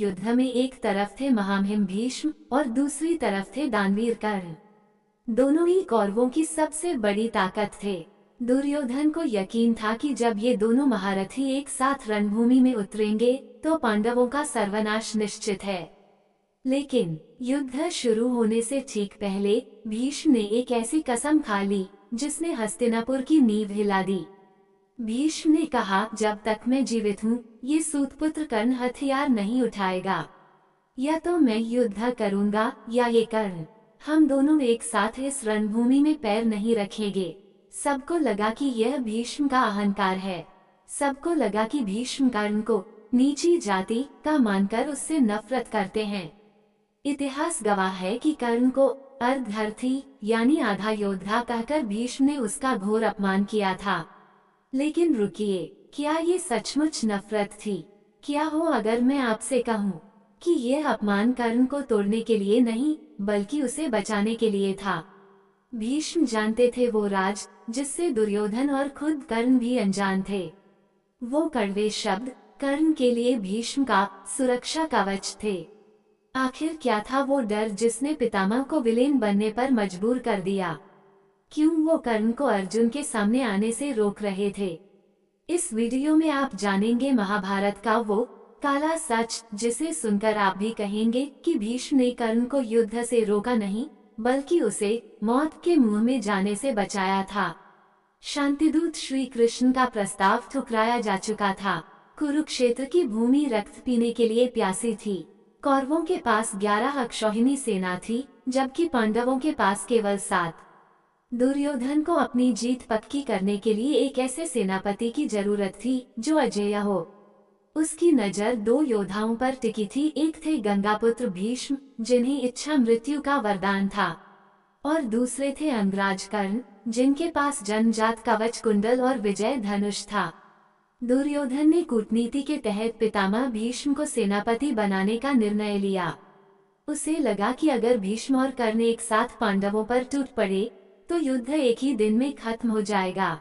युद्ध में एक तरफ थे महामहिम भीष्म और दूसरी तरफ थे दानवीर कर्ण। दोनों ही कौरवों की सबसे बड़ी ताकत थे। दुर्योधन को यकीन था कि जब ये दोनों महारथी एक साथ रणभूमि में उतरेंगे तो पांडवों का सर्वनाश निश्चित है। लेकिन युद्ध शुरू होने से ठीक पहले भीष्म ने एक ऐसी कसम खा ली जिसने हस्तिनापुर की नींव हिला दी। भीष्म ने कहा, जब तक मैं जीवित हूँ ये सूतपुत्र कर्ण हथियार नहीं उठाएगा। या तो मैं युद्ध करूंगा या ये कर्ण। हम दोनों एक साथ इस रणभूमि में पैर नहीं रखेंगे। सबको लगा कि यह भीष्म का अहंकार है। सबको लगा कि भीष्म कर्ण को नीची जाति का मानकर उससे नफरत करते हैं। इतिहास गवाह है कि कर्ण को अर्धरथी यानी आधा योद्धा कहकर भीष्म ने उसका घोर अपमान किया था। लेकिन रुकिए, क्या ये सचमुच नफरत थी? क्या हो अगर मैं आपसे कहूँ कि यह अपमान कर्ण को तोड़ने के लिए नहीं बल्कि उसे बचाने के लिए था। भीष्म जानते थे वो राज जिससे दुर्योधन और खुद कर्ण भी अनजान थे। वो कड़वे शब्द कर्ण के लिए भीष्म का सुरक्षा कवच थे। आखिर क्या था वो डर जिसने पितामह को विलेन बनने पर मजबूर कर दिया? क्यों वो कर्ण को अर्जुन के सामने आने से रोक रहे थे? इस वीडियो में आप जानेंगे महाभारत का वो काला सच जिसे सुनकर आप भी कहेंगे कि भीष्म ने कर्ण को युद्ध से रोका नहीं बल्कि उसे मौत के मुंह में जाने से बचाया था। शांतिदूत श्री कृष्ण का प्रस्ताव ठुकराया जा चुका था। कुरुक्षेत्र की भूमि रक्त पीने के लिए प्यासी थी। कौरवों के पास 11 अक्षौहिणी सेना थी जबकि पांडवों के पास केवल 7। दुर्योधन को अपनी जीत पक्की करने के लिए एक ऐसे सेनापति की जरूरत थी जो अजेय हो। उसकी नजर 2 योद्धाओं पर टिकी थी। एक थे गंगापुत्र भीष्म जिन्हें इच्छा मृत्यु का वरदान था और दूसरे थे अंगराज कर्ण जिनके पास जन्मजात कवच कुंडल और विजय धनुष था। दुर्योधन ने कूटनीति के तहत पितामह भीष्म को सेनापति बनाने का निर्णय लिया। उसे लगा कि अगर भीष्म और कर्ण एक साथ पांडवों पर टूट पड़े तो युद्ध एक ही दिन में खत्म हो जाएगा।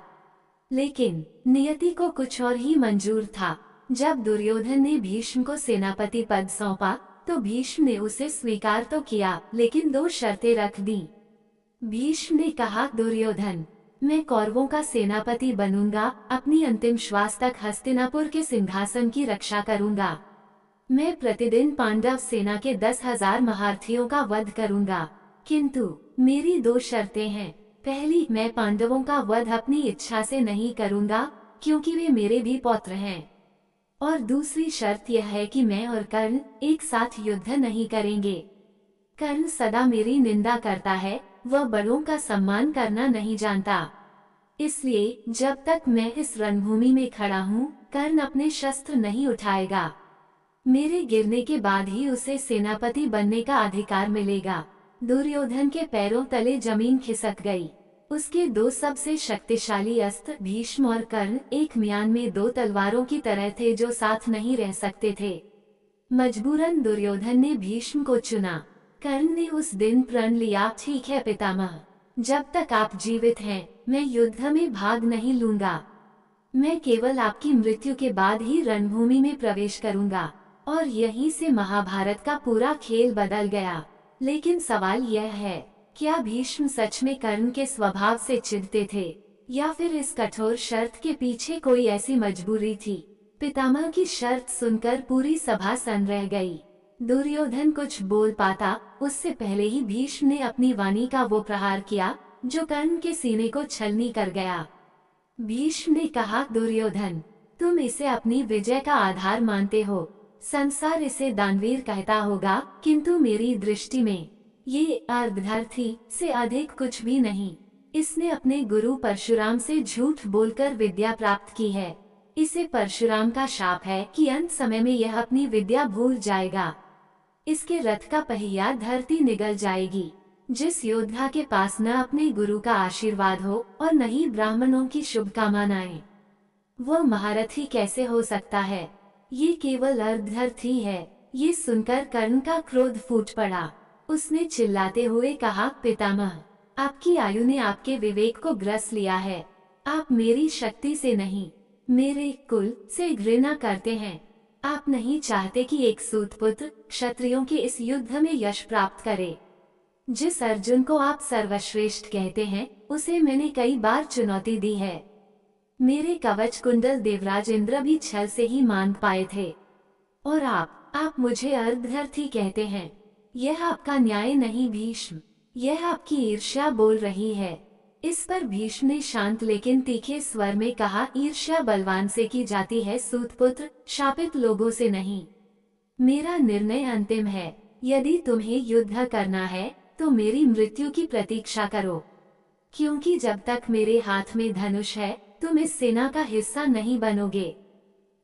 लेकिन नियति को कुछ और ही मंजूर था। जब दुर्योधन ने भीष्म को सेनापति पद सौंपा तो भीष्म ने उसे स्वीकार तो किया लेकिन 2 शर्तें रख दी। भीष्म ने कहा, दुर्योधन, मैं कौरवों का सेनापति बनूंगा, अपनी अंतिम श्वास तक हस्तिनापुर के सिंहासन की रक्षा करूंगा। मैं प्रतिदिन पांडव सेना के 10,000 महारथियों का वध करूंगा, किंतु मेरी 2 शर्तें हैं। पहली, मैं पांडवों का वध अपनी इच्छा से नहीं करूंगा क्योंकि वे मेरे भी पौत्र हैं। और दूसरी शर्त यह है कि मैं और कर्ण एक साथ युद्ध नहीं करेंगे। कर्ण सदा मेरी निंदा करता है, वह बड़ों का सम्मान करना नहीं जानता। इसलिए जब तक मैं इस रणभूमि में खड़ा हूँ कर्ण अपने शस्त्र नहीं उठाएगा। मेरे गिरने के बाद ही उसे सेनापति बनने का अधिकार मिलेगा। दुर्योधन के पैरों तले जमीन खिसक गई। उसके 2 सबसे शक्तिशाली अस्त्र भीष्म और कर्ण एक म्यान में 2 तलवारों की तरह थे जो साथ नहीं रह सकते थे। मजबूरन दुर्योधन ने भीष्म को चुना। कर्ण ने उस दिन प्रण लिया, ठीक है पितामह, जब तक आप जीवित हैं मैं युद्ध में भाग नहीं लूंगा। मैं केवल आपकी मृत्यु के बाद ही रणभूमि में प्रवेश करूंगा। और यहीं से महाभारत का पूरा खेल बदल गया। लेकिन सवाल यह है, क्या भीष्म सच में कर्ण के स्वभाव से चिढ़ते थे या फिर इस कठोर शर्त के पीछे कोई ऐसी मजबूरी थी? पितामह की शर्त सुनकर पूरी सभा सन्न रह गई। दुर्योधन कुछ बोल पाता उससे पहले ही भीष्म ने अपनी वाणी का वो प्रहार किया जो कर्ण के सीने को छलनी कर गया। भीष्म ने कहा, दुर्योधन, तुम इसे अपनी विजय का आधार मानते हो। संसार इसे दानवीर कहता होगा किंतु मेरी दृष्टि में ये अर्धरथी से अधिक कुछ भी नहीं। इसने अपने गुरु परशुराम से झूठ बोलकर विद्या प्राप्त की है। इसे परशुराम का शाप है कि अंत समय में यह अपनी विद्या भूल जाएगा। इसके रथ का पहिया धरती निगल जाएगी। जिस योद्धा के पास न अपने गुरु का आशीर्वाद हो और न ही ब्राह्मणों की शुभकामनाएं, वो महारथी कैसे हो सकता है? ये केवल अर्धरथी है। ये सुनकर कर्ण का क्रोध फूट पड़ा। उसने चिल्लाते हुए कहा, पितामह, आपकी आयु ने आपके विवेक को ग्रस लिया है। आप मेरी शक्ति से नहीं मेरे कुल से घृणा करते हैं। आप नहीं चाहते कि एक सूतपुत्र क्षत्रियों के इस युद्ध में यश प्राप्त करे। जिस अर्जुन को आप सर्वश्रेष्ठ कहते हैं, उसे मैंने कई बार चुनौती दी है। मेरे कवच कुंडल देवराज इंद्र भी छल से ही मांग पाए थे, और आप मुझे अर्धरथी कहते हैं। यह आपका न्याय नहीं भीष्म, यह आपकी ईर्ष्या बोल रही है। इस पर भीष्म ने शांत लेकिन तीखे स्वर में कहा, ईर्ष्या बलवान से की जाती है सूतपुत्र, शापित लोगों से नहीं। मेरा निर्णय अंतिम है। यदि तुम्हें युद्ध करना है तो मेरी मृत्यु की प्रतीक्षा करो, क्योंकि जब तक मेरे हाथ में धनुष है तुम इस सेना का हिस्सा नहीं बनोगे।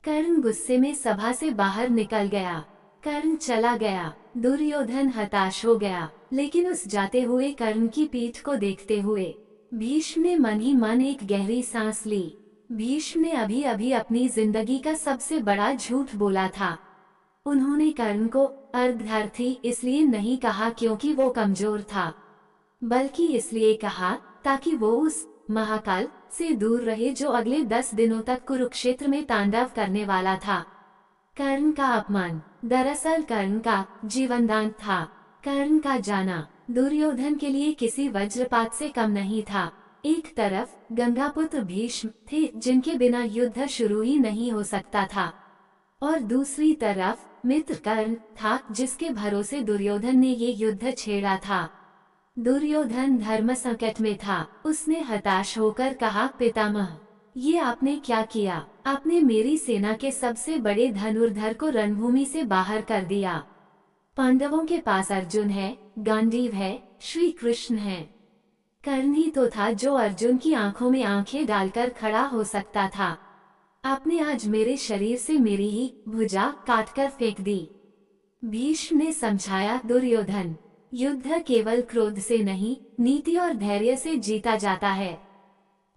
कर्ण गुस्से में सभा से बाहर निकल गया। कर्ण चला गया। दुर्योधन हताश हो गया, लेकिन उस जाते हुए कर्ण की पीठ को देखते हुए भीष्म ने मन ही मन एक गहरी सांस ली। भीष्म ने अभी अभी अपनी जिंदगी का सबसे बड़ा झूठ बोला था। उन्होंने कर्ण को अर्धरथी इसलिए नहीं कहा क्योंकि वो कमजोर था, बल्कि इसलिए कहा ताकि वो उस महाकाल से दूर रहे जो अगले 10 दिनों तक कुरुक्षेत्र में तांडव करने वाला था। कर्ण का अपमान दरअसल कर्ण का जीवनदान था। कर्ण का जाना दुर्योधन के लिए किसी वज्रपात से कम नहीं था। एक तरफ गंगापुत्र भीष्म थे जिनके बिना युद्ध शुरू ही नहीं हो सकता था, और दूसरी तरफ मित्र कर्ण था जिसके भरोसे दुर्योधन ने ये युद्ध छेड़ा था। दुर्योधन धर्म संकट में था। उसने हताश होकर कहा, पितामह, ये आपने क्या किया? आपने मेरी सेना के सबसे बड़े धनुर्धर को रणभूमि से बाहर कर दिया। पांडवों के पास अर्जुन है, गांडीव है, श्री कृष्ण है। कर्ण ही तो था जो अर्जुन की आंखों में आंखें डालकर खड़ा हो सकता था। आपने आज मेरे शरीर से मेरी ही भुजा काटकर फेंक दी। भीष्म ने समझाया, दुर्योधन, युद्ध केवल क्रोध से नहीं, नीति और धैर्य से जीता जाता है।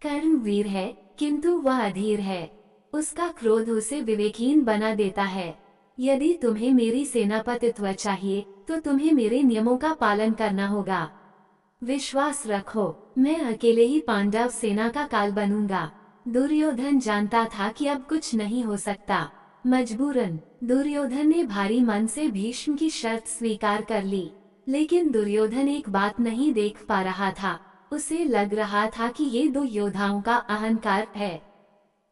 कर्ण वीर है, किंतु वह अधीर है। उसका क्रोध उसे विवेकहीन बना देता है। यदि तुम्हें मेरी सेनापतित्व चाहिए तो तुम्हें मेरे नियमों का पालन करना होगा। विश्वास रखो, मैं अकेले ही पांडव सेना का काल बनूंगा। दुर्योधन जानता था कि अब कुछ नहीं हो सकता। मजबूरन दुर्योधन ने भारी मन से भीष्म की शर्त स्वीकार कर ली। लेकिन दुर्योधन एक बात नहीं देख पा रहा था। उसे लग रहा था कि ये दो योद्धाओं का अहंकार है,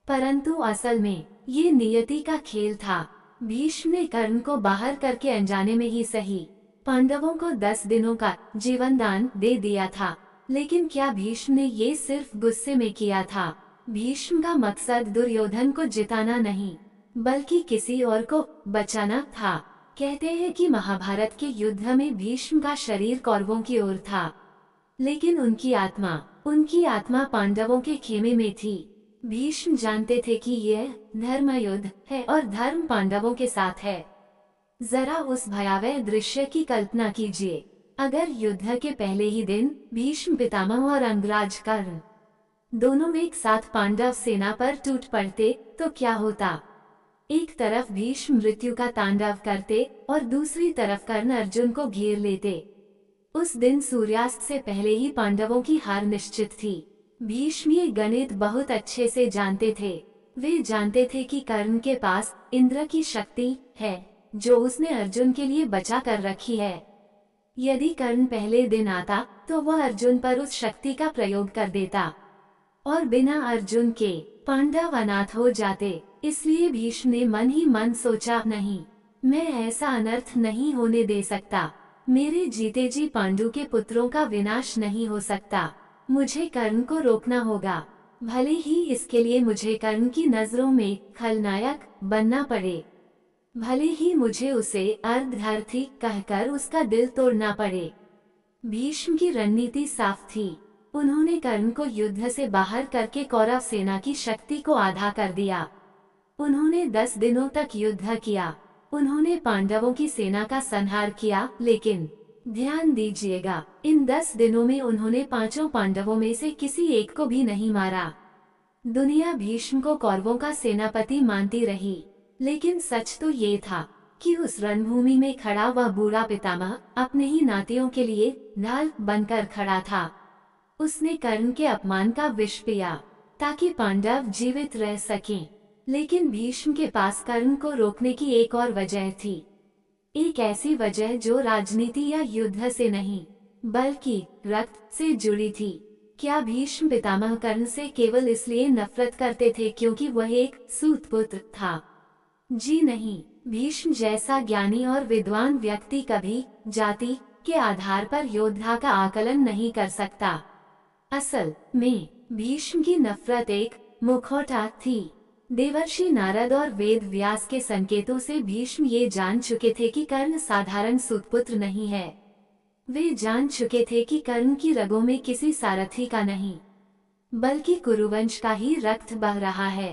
परंतु असल में ये नियति का खेल था। भीष्म ने कर्ण को बाहर करके अनजाने में ही सही पांडवों को 10 दिनों का जीवन दान दे दिया था। लेकिन क्या भीष्म ने ये सिर्फ गुस्से में किया था? भीष्म का मकसद दुर्योधन को जिताना नहीं, बल्कि किसी और को बचाना था। कहते हैं कि महाभारत के युद्ध में भीष्म का शरीर कौरवों की ओर था, लेकिन उनकी आत्मा पांडवों के खेमे में थी। भीष्म जानते थे कि यह धर्म युद्ध है और धर्म पांडवों के साथ है। जरा उस भयावह दृश्य की कल्पना कीजिए। अगर युद्ध के पहले ही दिन भीष्म पितामह और अंगराज कर्ण दोनों एक साथ पांडव सेना पर टूट पड़ते तो क्या होता? एक तरफ भीष्म मृत्यु का तांडव करते और दूसरी तरफ कर्ण अर्जुन को घेर लेते। उस दिन सूर्यास्त से पहले ही पांडवों की हार निश्चित थी। भीष्म ये गणित बहुत अच्छे से जानते थे। वे जानते थे कि कर्ण के पास इंद्र की शक्ति है जो उसने अर्जुन के लिए बचा कर रखी है। यदि कर्ण पहले दिन आता तो वह अर्जुन पर उस शक्ति का प्रयोग कर देता और बिना अर्जुन के पांडव अनाथ हो जाते। इसलिए भीष्म ने मन ही मन सोचा, नहीं, मैं ऐसा अनर्थ नहीं होने दे सकता। मेरे जीते जी पांडु के पुत्रों का विनाश नहीं हो सकता। मुझे कर्ण को रोकना होगा, भले ही इसके लिए मुझे कर्ण की नजरों में खलनायक बनना पड़े, भले ही मुझे उसे अर्धरथी कहकर उसका दिल तोड़ना पड़े। भीष्म की रणनीति साफ थी। उन्होंने कर्ण को युद्ध से बाहर करके कौरव सेना की शक्ति को आधा कर दिया। उन्होंने 10 दिनों तक युद्ध किया। उन्होंने पांडवों की सेना का संहार किया, लेकिन ध्यान दीजिएगा, इन 10 दिनों में उन्होंने 5 पांडवों में से किसी एक को भी नहीं मारा। दुनिया भीष्म को कौरवों का सेनापति मानती रही, लेकिन सच तो ये था कि उस रणभूमि में खड़ा वह बूढ़ा पितामह अपने ही नातियों के लिए ढाल बनकर खड़ा था। उसने कर्ण के अपमान का विष पिया ताकि पांडव जीवित रह सकें, लेकिन भीष्म के पास कर्ण को रोकने की एक और वजह थी। एक ऐसी वजह जो राजनीति या युद्ध से नहीं बल्कि रक्त से जुड़ी थी। क्या भीष्म पितामह कर्ण से केवल इसलिए नफरत करते थे क्योंकि वह एक सूतपुत्र था? जी नहीं, भीष्म जैसा ज्ञानी और विद्वान व्यक्ति कभी जाति के आधार पर योद्धा का आकलन नहीं कर सकता। असल में भीष्म की नफरत एक मुखौटा थी। देवर्षि नारद और वेद व्यास के संकेतों से भीष्म ये जान चुके थे कि कर्ण साधारण सूतपुत्र नहीं है। वे जान चुके थे कि कर्ण की रगों में किसी सारथी का नहीं बल्कि कुरुवंश का ही रक्त बह रहा है।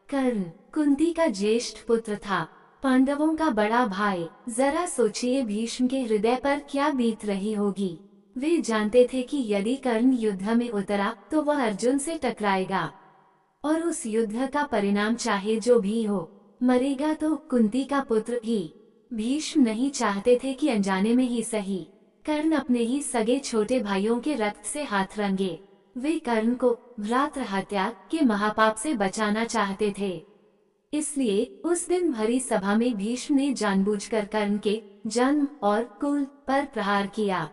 कर्ण कुंती का ज्येष्ठ पुत्र था, पांडवों का बड़ा भाई। जरा सोचिए भीष्म के हृदय पर क्या बीत रही होगी। वे जानते थे कि यदि कर्ण युद्ध में उतरा तो वह अर्जुन से टकराएगा और उस युद्ध का परिणाम चाहे जो भी हो, मरेगा तो कुंती का पुत्र ही। भीष्म नहीं चाहते थे कि अनजाने में ही सही कर्ण अपने ही सगे छोटे भाइयों के रक्त से हाथ रंगे। वे कर्ण को भ्रातृ हत्या के महापाप से बचाना चाहते थे। इसलिए उस दिन भरी सभा में भीष्म ने जानबूझकर कर्ण के जन्म और कुल पर प्रहार किया।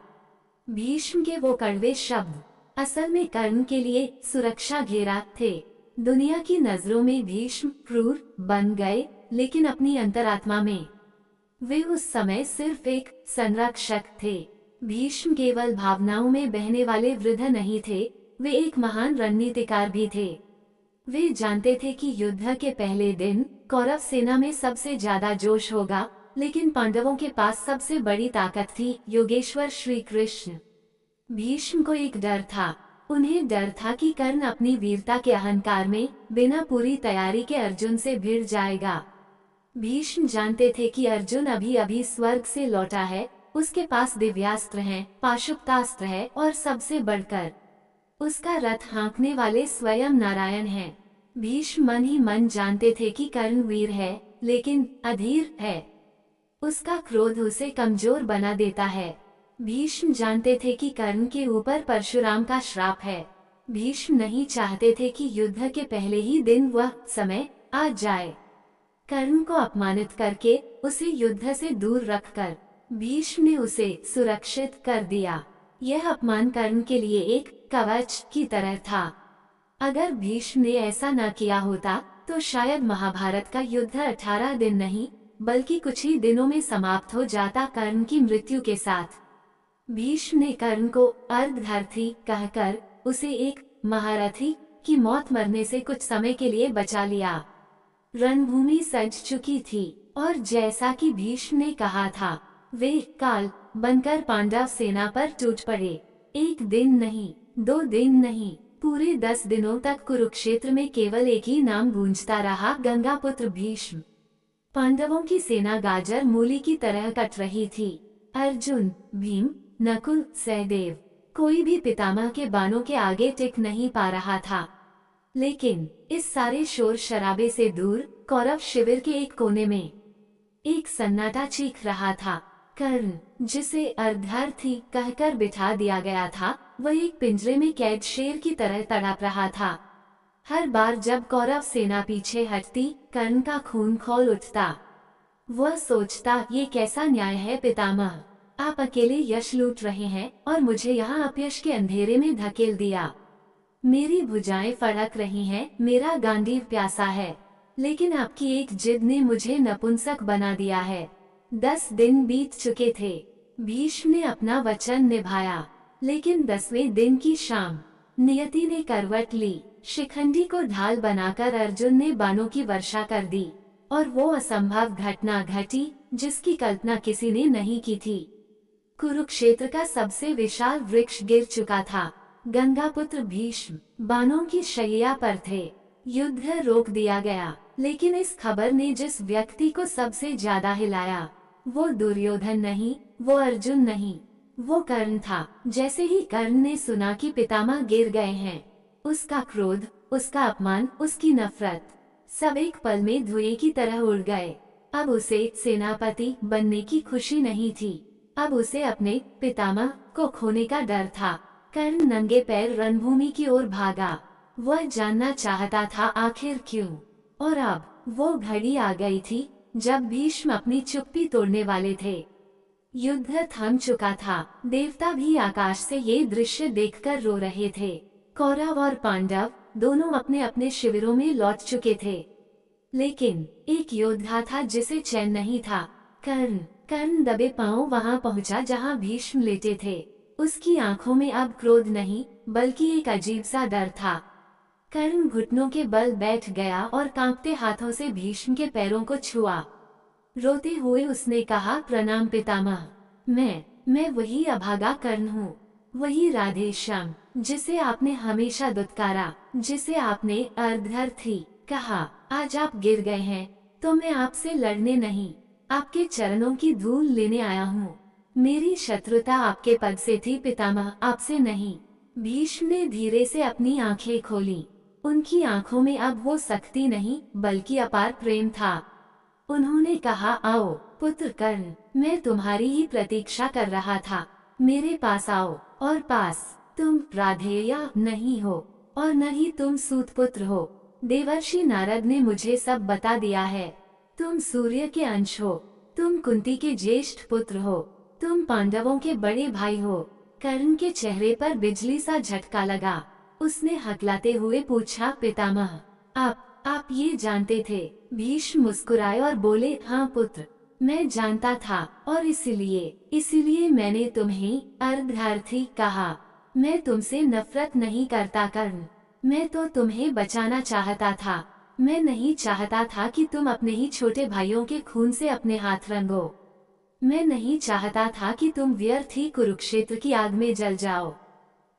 भीष्म के वो कड़वे शब्द असल में कर्ण के लिए सुरक्षा घेरा थे। दुनिया की नजरों में भीष्म क्रूर बन गए, लेकिन अपनी अंतरात्मा में वे उस समय सिर्फ एक संरक्षक थे। भीष्म केवल भावनाओं में बहने वाले वृद्ध नहीं थे, वे एक महान रणनीतिकार भी थे। वे जानते थे कि युद्ध के पहले दिन कौरव सेना में सबसे ज्यादा जोश होगा, लेकिन पांडवों के पास सबसे बड़ी ताकत थी योगेश्वर श्री कृष्ण। भीष्म को एक डर था, उन्हें डर था कि कर्ण अपनी वीरता के अहंकार में बिना पूरी तैयारी के अर्जुन से भिड़ जाएगा। भीष्म जानते थे कि अर्जुन अभी अभी स्वर्ग से लौटा है, उसके पास दिव्यास्त्र हैं, पाशुपतास्त्र है और सबसे बढ़कर उसका रथ हाँकने वाले स्वयं नारायण हैं। भीष्म मन ही मन जानते थे कि कर्ण वीर है, लेकिन अधीर है। उसका क्रोध उसे कमजोर बना देता है। भीष्म जानते थे कि कर्ण के ऊपर परशुराम का श्राप है। भीष्म नहीं चाहते थे कि युद्ध के पहले ही दिन वह समय आ जाए। कर्ण को अपमानित करके उसे युद्ध से दूर रखकर भीष्म ने उसे सुरक्षित कर दिया। यह अपमान कर्ण के लिए एक कवच की तरह था। अगर भीष्म ने ऐसा न किया होता तो शायद महाभारत का युद्ध 18 दिन नहीं बल्कि कुछ ही दिनों में समाप्त हो जाता कर्ण की मृत्यु के साथ। भीष्म ने कर्ण को अर्धधर्थी कहकर उसे एक महारथी की मौत मरने से कुछ समय के लिए बचा लिया। रणभूमि सज चुकी थी और जैसा कि भीष्म ने कहा था, वे काल बनकर पांडव सेना पर टूट पड़े। एक दिन नहीं, 2 दिन नहीं, पूरे 10 दिनों तक कुरुक्षेत्र में केवल एक ही नाम गूंजता रहा, गंगापुत्र भीष्म। पांडवों की सेना गाजर मूली की तरह कट रही थी। अर्जुन, भीम, नकुल, सहदेव, कोई भी पितामह के बाणों के आगे टिक नहीं पा रहा था। लेकिन इस सारे शोर शराबे से दूर कौरव शिविर के एक कोने में एक सन्नाटा चीख रहा था। कर्ण, जिसे अर्धर्थी कहकर बिठा दिया गया था, वह एक पिंजरे में कैद शेर की तरह तड़प रहा था। हर बार जब कौरव सेना पीछे हटती, कर्ण का खून खौल उठता। वह सोचता, ये कैसा न्याय है पितामह, आप अकेले यश लूट रहे हैं और मुझे यहाँ अपयश के अंधेरे में धकेल दिया। मेरी भुजाएं फड़क रही हैं, मेरा गांडीव प्यासा है, लेकिन आपकी एक जिद ने मुझे नपुंसक बना दिया है। 10 दिन बीत चुके थे। भीष्म ने अपना वचन निभाया, लेकिन 10वें दिन की शाम नियति ने करवट ली। शिखंडी को ढाल बनाकर अर्जुन ने बाणों की वर्षा कर दी और वो असंभव घटना घटी जिसकी कल्पना किसी ने नहीं की थी। कुरुक्षेत्र का सबसे विशाल वृक्ष गिर चुका था। गंगापुत्र भीष्म बाणों की शैया पर थे। युद्ध रोक दिया गया, लेकिन इस खबर ने जिस व्यक्ति को सबसे ज्यादा हिलाया, वो दुर्योधन नहीं, वो अर्जुन नहीं, वो कर्ण था। जैसे ही कर्ण ने सुना कि पितामह गिर गए हैं, उसका क्रोध, उसका अपमान, उसकी नफरत सब एक पल में धुएं की तरह उड़ गए। अब उसे सेनापति बनने की खुशी नहीं थी, अब उसे अपने पितामह को खोने का डर था। कर्ण नंगे पैर रणभूमि की ओर भागा। वह जानना चाहता था आखिर क्यों, और अब वो घड़ी आ गई थी जब भीष्म अपनी चुप्पी तोड़ने वाले थे। युद्ध थम चुका था। देवता भी आकाश से ये दृश्य देखकर रो रहे थे। कौरव और पांडव दोनों अपने अपने शिविरों में लौट चुके थे, लेकिन एक योद्धा था जिसे चैन नहीं था। कर्ण कर्ण दबे पांव वहां पहुंचा जहां भीष्म लेटे थे। उसकी आंखों में अब क्रोध नहीं बल्कि एक अजीब सा डर था। कर्ण घुटनों के बल बैठ गया और कांपते हाथों से भीष्म के पैरों को छुआ। रोते हुए उसने कहा, प्रणाम पितामह। मैं वही अभागा कर्ण हूँ, वही राधेश्याम जिसे आपने हमेशा दुत्कारा, जिसे आपने अर्धरथी कहा। आज आप गिर गए हैं तो मैं आपसे लड़ने नहीं, आपके चरणों की धूल लेने आया हूँ। मेरी शत्रुता आपके पद से थी पितामह, आपसे नहीं। भीष्म ने धीरे से अपनी आंखें खोली। उनकी आंखों में अब वो सख्ती नहीं बल्कि अपार प्रेम था। उन्होंने कहा, आओ पुत्र कर्ण, मैं तुम्हारी ही प्रतीक्षा कर रहा था। मेरे पास आओ। और पास तुम राधेय नहीं हो और न ही तुम सूतपुत्र हो। देवर्षि नारद ने मुझे सब बता दिया है। तुम सूर्य के अंश हो, तुम कुंती के ज्येष्ठ पुत्र हो, तुम पांडवों के बड़े भाई हो। कर्ण के चेहरे पर बिजली सा झटका लगा। उसने हकलाते हुए पूछा, पितामह आप ये जानते थे? भीष्म मुस्कुराए और बोले, हाँ पुत्र, मैं जानता था और इसीलिए मैंने तुम्हें अर्धार्थी कहा। मैं तुमसे नफरत नहीं करता कर्ण, मैं तो तुम्हें बचाना चाहता था। मैं नहीं चाहता था कि तुम अपने ही छोटे भाइयों के खून से अपने हाथ रंगो। मैं नहीं चाहता था कि तुम व्यर्थ ही कुरुक्षेत्र की आग में जल जाओ।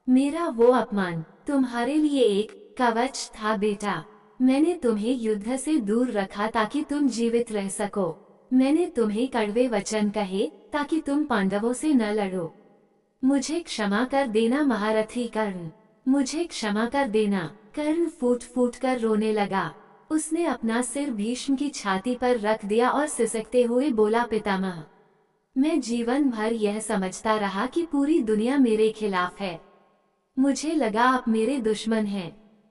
मेरा वो अपमान तुम्हारे लिए एक कवच था बेटा। मैंने तुम्हें युद्ध से दूर रखा ताकि तुम जीवित रह सको। मैंने तुम्हें कड़वे वचन कहे ताकि तुम पांडवों से न लड़ो। मुझे क्षमा कर देना महारथी कर्ण, मुझे क्षमा कर देना। कर्ण फूट फूट कर रोने लगा। उसने अपना सिर भीष्म की छाती पर रख दिया और सिसकते हुए बोला, पितामह, मैं जीवन भर यह समझता रहा कि पूरी दुनिया मेरे खिलाफ है। मुझे लगा आप मेरे दुश्मन हैं,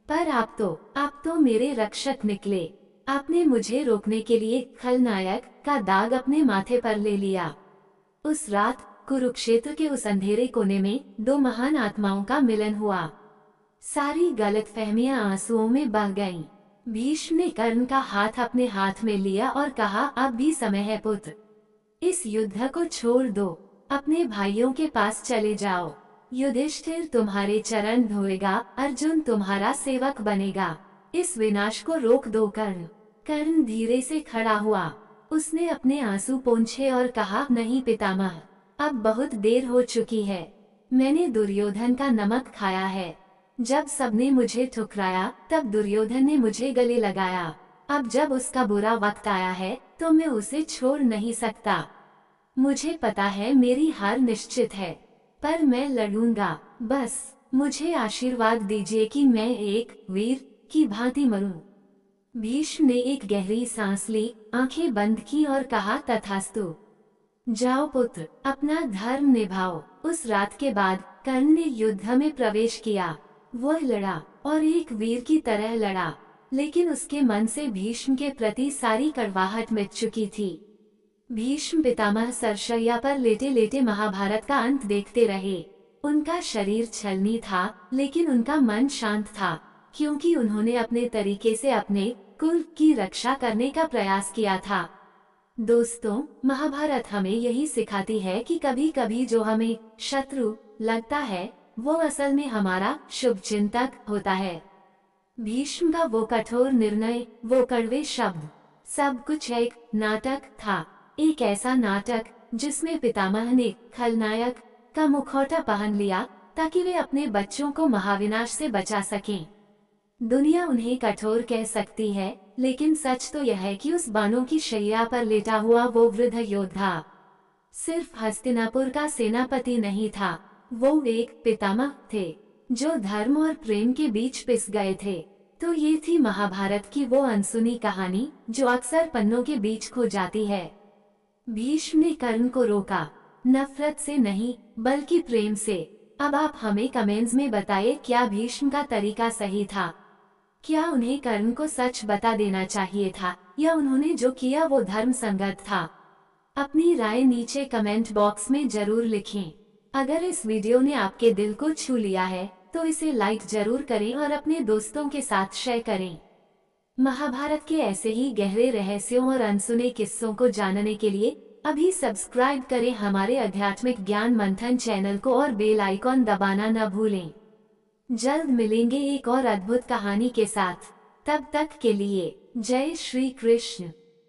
पर आप तो मेरे रक्षक निकले। आपने मुझे रोकने के लिए खलनायक का दाग अपने माथे पर ले लिया। उस रात कुरुक्षेत्र के उस अंधेरे कोने में दो महान आत्माओं का मिलन हुआ। सारी गलतफहमियां आंसुओं में बह गईं। भीष्म ने कर्ण का हाथ अपने हाथ में लिया और कहा, अब भी समय है पुत्र, इस युद्ध को छोड़ दो, अपने भाइयों के पास चले जाओ। युधिष्ठिर तुम्हारे चरण धोएगा, अर्जुन तुम्हारा सेवक बनेगा। इस विनाश को रोक दो कर्ण। कर्ण धीरे से खड़ा हुआ। उसने अपने आंसू पोंछे और कहा, नहीं पितामह, अब बहुत देर हो चुकी है। मैंने दुर्योधन का नमक खाया है। जब सबने मुझे ठुकराया तब दुर्योधन ने मुझे गले लगाया। अब जब उसका बुरा वक्त आया है तो मैं उसे छोड़ नहीं सकता। मुझे पता है मेरी हार निश्चित है, पर मैं लड़ूंगा। बस मुझे आशीर्वाद दीजिए कि मैं एक वीर की भांति मरूं। भीष्म ने एक गहरी सांस ली, आंखें बंद की और कहा, तथास्तु। जाओ पुत्र, अपना धर्म निभाओ। उस रात के बाद कर्ण ने युद्ध में प्रवेश किया। वह लड़ा और एक वीर की तरह लड़ा, लेकिन उसके मन से भीष्म के प्रति सारी कड़वाहट मिट चुकी थी। भीष्म पितामह सरशैया पर लेटे लेटे महाभारत का अंत देखते रहे। उनका शरीर छलनी था, लेकिन उनका मन शांत था, क्योंकि उन्होंने अपने तरीके से अपने कुल की रक्षा करने का प्रयास किया था। दोस्तों, महाभारत हमें यही सिखाती है कि कभी कभी जो हमें शत्रु लगता है वो असल में हमारा शुभचिंतक होता है। भीष्म का वो कठोर निर्णय, वो कड़वे शब्द, सब कुछ एक नाटक था। एक ऐसा नाटक जिसमें पितामह ने खलनायक का मुखौटा पहन लिया ताकि वे अपने बच्चों को महाविनाश से बचा सकें। दुनिया उन्हें कठोर कह सकती है, लेकिन सच तो यह है कि उस बाणों की शैया पर लेटा हुआ वो वृद्ध योद्धा सिर्फ हस्तिनापुर का सेनापति नहीं था, वो एक पितामह थे जो धर्म और प्रेम के बीच पिस गए थे। तो ये थी महाभारत की वो अनसुनी कहानी जो अक्सर पन्नों के बीच खो जाती है। भीष्म ने कर्ण को रोका, नफरत से नहीं बल्कि प्रेम से। अब आप हमें कमेंट्स में बताइए, क्या भीष्म का तरीका सही था? क्या उन्हें कर्ण को सच बता देना चाहिए था या उन्होंने जो किया वो धर्म संगत था। अपनी राय नीचे कमेंट बॉक्स में जरूर लिखें। अगर इस वीडियो ने आपके दिल को छू लिया है तो इसे लाइक जरूर करें और अपने दोस्तों के साथ शेयर करें। महाभारत के ऐसे ही गहरे रहस्यों और अनसुने किस्सों को जानने के लिए अभी सब्सक्राइब करें हमारे आध्यात्मिक ज्ञान मंथन चैनल को और बेल आइकॉन दबाना न भूलें। जल्द मिलेंगे एक और अद्भुत कहानी के साथ। तब तक के लिए जय श्री कृष्ण।